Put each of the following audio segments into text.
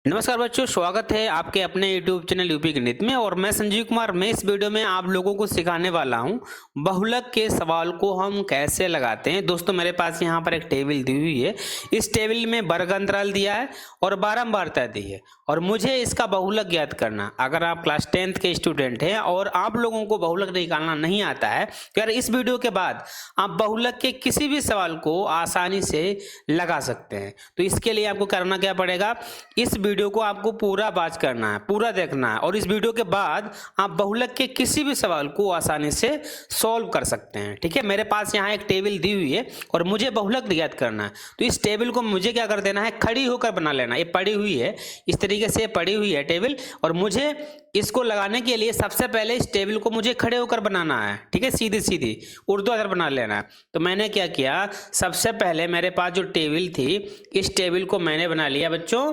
नमस्कार बच्चों, स्वागत है आपके अपने YouTube चैनल यूपी गणित में। और मैं संजीव कुमार। मैं इस वीडियो में आप लोगों को सिखाने वाला हूं बहुलक के सवाल को हम कैसे लगाते हैं। दोस्तों, मेरे पास यहां पर एक टेबल दी हुई है। इस टेबल में वर्ग अंतराल दिया है और बारंबारता दी है और मुझे इसका बहुलक ज्ञात करना। अगर आप क्लास 10th के स्टूडेंट हैं और आप लोगों को बहुलक निकालना नहीं आता है तो यार इस वीडियो के बाद आप बहुलक के किसी भी सवाल को आसानी से लगा सकते हैं। तो इसके लिए आपको करना क्या पड़ेगा, इस वीडियो को आपको पूरा वॉच करना है, पूरा देखना है और इस वीडियो के बाद आप बहुलक के किसी भी सवाल को आसानी से सॉल्व कर सकते हैं। ठीक है, मेरे पास यहाँ एक टेबल दी हुई है और मुझे बहुलक ज्ञात करना है। तो इस टेबल को मुझे क्या कर देना है, खड़ी होकर बना लेना। ये पड़ी हुई है, इस तरीके से पड़ी हुई है टेबल और मुझे इसको लगाने के लिए सबसे पहले इस टेबल को मुझे खड़े होकर बनाना है। ठीक है, सीधी सीधी ऊर्ध्वाधर बना लेना है। तो मैंने क्या किया, सबसे पहले मेरे पास जो टेबल थी इस टेबल को मैंने बना लिया बच्चों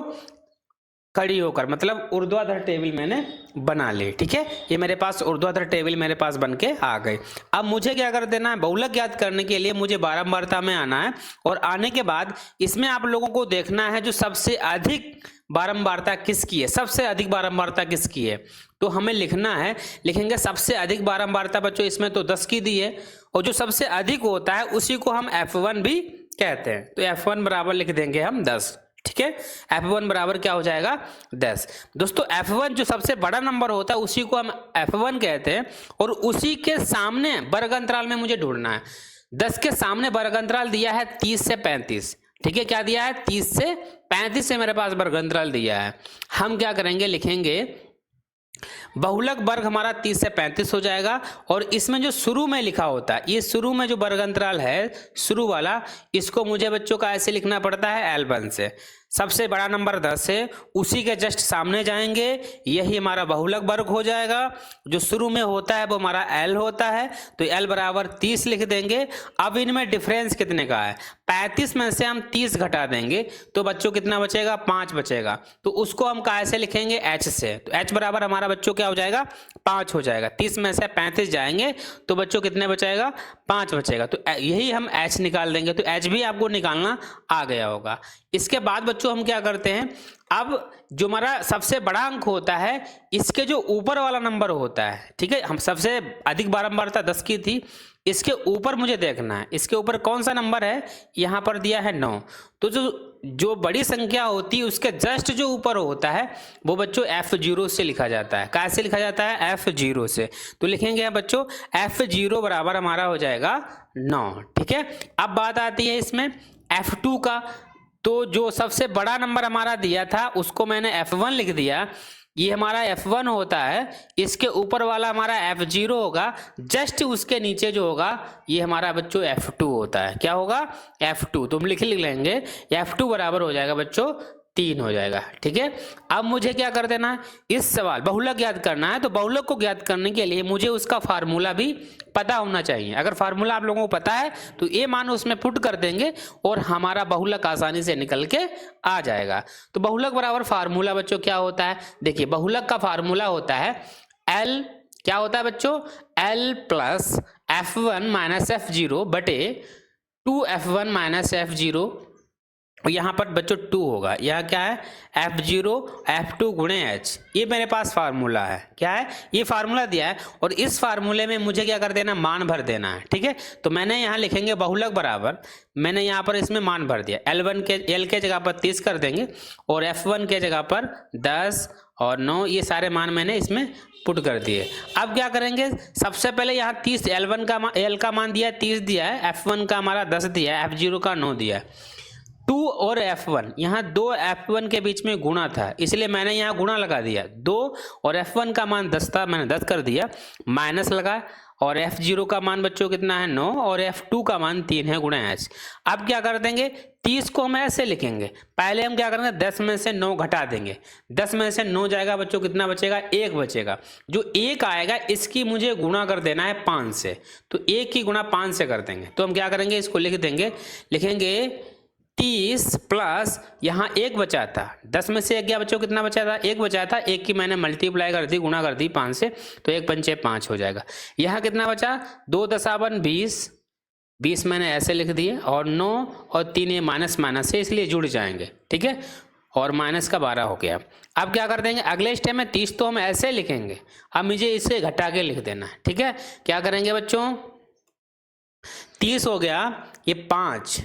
खड़ी होकर, मतलब ऊर्ध्वाधर टेबल मैंने बना ली। ठीक है, ये मेरे पास ऊर्ध्वाधर टेबल मेरे पास बन के आ गई। अब मुझे क्या कर देना है, बहुलक ज्ञात करने के लिए मुझे बारंबारता में आना है और आने के बाद इसमें आप लोगों को देखना है जो सबसे अधिक बारंबारता किसकी है, सबसे अधिक बारंबारता किसकी है। तो हमें लिखना है, लिखेंगे सबसे अधिक बारंबारता बच्चों इसमें तो 10 की दी है और जो सबसे अधिक होता है उसी को हम F1 भी कहते हैं। तो F1 बराबर लिख देंगे हम 10। ठीक है, F1 बराबर क्या हो जाएगा 10। दोस्तों F1 जो सबसे बड़ा नंबर होता है उसी को हम F1 कहते हैं और उसी के सामने वर्ग अंतराल में मुझे ढूंढना है। 10 के सामने वर्ग अंतराल दिया है 30 से 35। ठीक है, क्या दिया है 30 से 35 से मेरे पास वर्ग अंतराल दिया है। हम क्या करेंगे, लिखेंगे बहुलक वर्ग हमारा 30 से 35 हो जाएगा और इसमें जो शुरू में लिखा होता है, ये शुरू में जो वर्ग अंतराल है शुरू वाला, इसको मुझे बच्चों का ऐसे लिखना पड़ता है L1 से। सबसे बड़ा नंबर 10 है, उसी के जस्ट सामने जाएंगे, यही हमारा बहुलक वर्ग हो जाएगा। जो शुरू में होता है वो हमारा L होता है, तो L बराबर 30 लिख देंगे। अब इनमें डिफरेंस कितने का है, 35 में से हम 30 घटा देंगे तो बच्चों कितना बचेगा, 5 बचेगा। तो उसको हम कैसे लिखेंगे, H से। तो H बराबर हमारा बच्चों क्या हो जाएगा, 5 हो जाएगा। 30 में से 35 जाएंगे तो बच्चों कितने बचेगा, 5 बचेगा। तो यही हम H निकाल देंगे। तो H भी आपको निकालना आ गया होगा। इसके बाद बच्चों हम क्या करते हैं, अब जो हमारा सबसे बड़ा अंक होता है इसके जो ऊपर वाला नंबर होता है, ठीक है, हम सबसे अधिक बारंबारता 10 की थी, इसके ऊपर मुझे देखना है इसके ऊपर कौन सा नंबर है, यहाँ पर दिया है 9। तो जो बड़ी संख्या होती है उसके जस्ट जो ऊपर होता है वो बच्चों F0 से लिखा जाता है। कैसे लिखा जाता है, F0 से। तो लिखेंगे बच्चों F0 बराबर हमारा हो जाएगा 9। ठीक है, अब बात आती है इसमें F2 का। तो जो सबसे बड़ा नंबर हमारा दिया था उसको मैंने F1 लिख दिया, ये हमारा F1 होता है। इसके ऊपर वाला हमारा F0 होगा, जस्ट उसके नीचे जो होगा ये हमारा बच्चों F2 होता है। क्या होगा, F2। तो हम लिख लेंगे F2 बराबर हो जाएगा बच्चों 3 हो जाएगा। ठीक है, अब मुझे क्या कर देना है, इस सवाल बहुलक ज्ञात करना है। तो बहुलक को ज्ञात करने के लिए मुझे उसका फार्मूला भी पता होना चाहिए। अगर फार्मूला आप लोगों को पता है तो ये मान उसमें पुट कर देंगे और हमारा बहुलक आसानी से निकल के आ जाएगा। तो बहुलक बराबर फार्मूला बच्चों क्या होता है, देखिए बहुलक का फार्मूला होता है L, क्या होता है बच्चों, L plus F1 minus F0 बटे 2F1 माइनस F0। और यहाँ पर बच्चों 2 होगा, यह क्या है F0 F2 गुणे H। ये मेरे पास फार्मूला है, क्या है, ये फार्मूला दिया है और इस फार्मूले में मुझे क्या कर देना, मान भर देना है। ठीक है, तो मैंने यहाँ लिखेंगे बहुलक बराबर, मैंने यहाँ पर इसमें मान भर दिया, L के जगह पर 30 कर देंगे और F1 के जगह पर 10 और 9, ये सारे मान मैंने इसमें पुट कर दिए। अब क्या करेंगे, सबसे पहले यहाँ 30 L का मान दिया है 30 दिया है, F1 का हमारा 10 दिया है, F0 का 9 दिया है। 2 और F1, यहाँ 2 F1 के बीच में गुणा था इसलिए मैंने यहाँ गुणा लगा दिया। 2 और F1 का मान 10 था, मैंने 10 कर दिया, माइनस लगा और F0 का मान बच्चों कितना है 9 और F2 का मान 3 है गुणा H। अब क्या कर देंगे, 30 को हम ऐसे लिखेंगे, पहले हम क्या करेंगे 10 में से 9 घटा देंगे, 10 में से 9 जाएगा बच्चों कितना बचेगा, 1 बचेगा। जो 1 आएगा इसकी मुझे गुणा कर देना है 5 से, तो 1 की गुणा 5 से कर देंगे। तो हम क्या करेंगे, इसको लिख देंगे, लिखेंगे 30 प्लस यहाँ 1 बचा था, 10 में से 1 गया बच्चों, कितना बचा था, 1 बचा था, 1 की मैंने मल्टीप्लाई कर दी, गुणा कर दी 5 से, तो 1 पंचे 5 हो जाएगा। यहाँ कितना बचा, 2 दशावन 20, 20 मैंने ऐसे लिख दिए और 9 और 3 ये माइनस माइनस से इसलिए जुड़ जाएंगे। ठीक है, और माइनस का 12 हो गया। अब क्या कर देंगे, अगले स्टेप में 30 तो हम ऐसे लिखेंगे, अब मुझे इसे घटा के लिख देना है। ठीक है, क्या करेंगे बच्चों, 30 हो गया, ये 5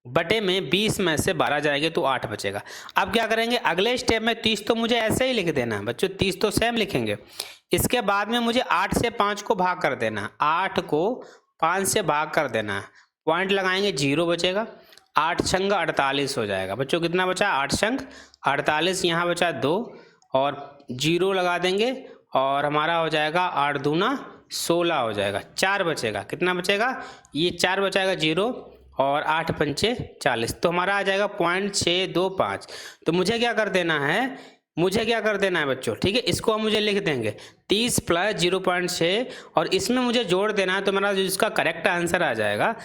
बटे में 20 में से 12 जाएंगे तो 8 बचेगा। अब क्या करेंगे, अगले स्टेप में 30 तो मुझे ऐसे ही लिख देना है बच्चों, 30 तो सेम लिखेंगे। इसके बाद में मुझे 8 से 5 को भाग कर देना है, 8 को 5 से भाग कर देना है, पॉइंट लगाएंगे 0 बचेगा, 8 छंग 48 हो जाएगा। बच्चों कितना बचा, 8 छंग 48, यहाँ बचा 2 और 0 लगा देंगे और हमारा हो जाएगा 8 दूना 16 हो जाएगा, 4 बचेगा। कितना बचेगा, ये 4 बचाएगा 0 और 8 पंचे 40, तो हमारा आ जाएगा 0.625। तो मुझे क्या कर देना है, बच्चों, ठीक है, इसको हम मुझे लिख देंगे 30 प्लस 0.6 और इसमें मुझे जोड़ देना है, तो मेरा जो इसका करेक्ट आंसर आ जाएगा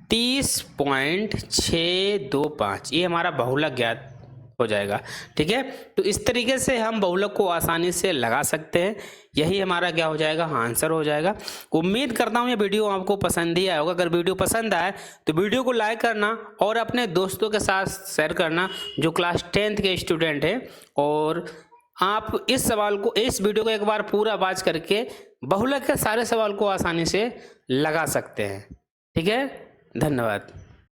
30.625। ये हमारा बहुलक ज्ञात हो जाएगा। ठीक है, तो इस तरीके से हम बहुलक को आसानी से लगा सकते हैं। यही हमारा क्या हो जाएगा, आंसर हो जाएगा। उम्मीद करता हूँ ये वीडियो आपको पसंद ही आया होगा। अगर वीडियो पसंद आए तो वीडियो को लाइक करना और अपने दोस्तों के साथ शेयर करना जो क्लास 10th के स्टूडेंट हैं। और आप इस वीडियो को एक बार पूरा वॉच करके बहुलक के सारे सवाल को आसानी से लगा सकते हैं। ठीक है, धन्यवाद।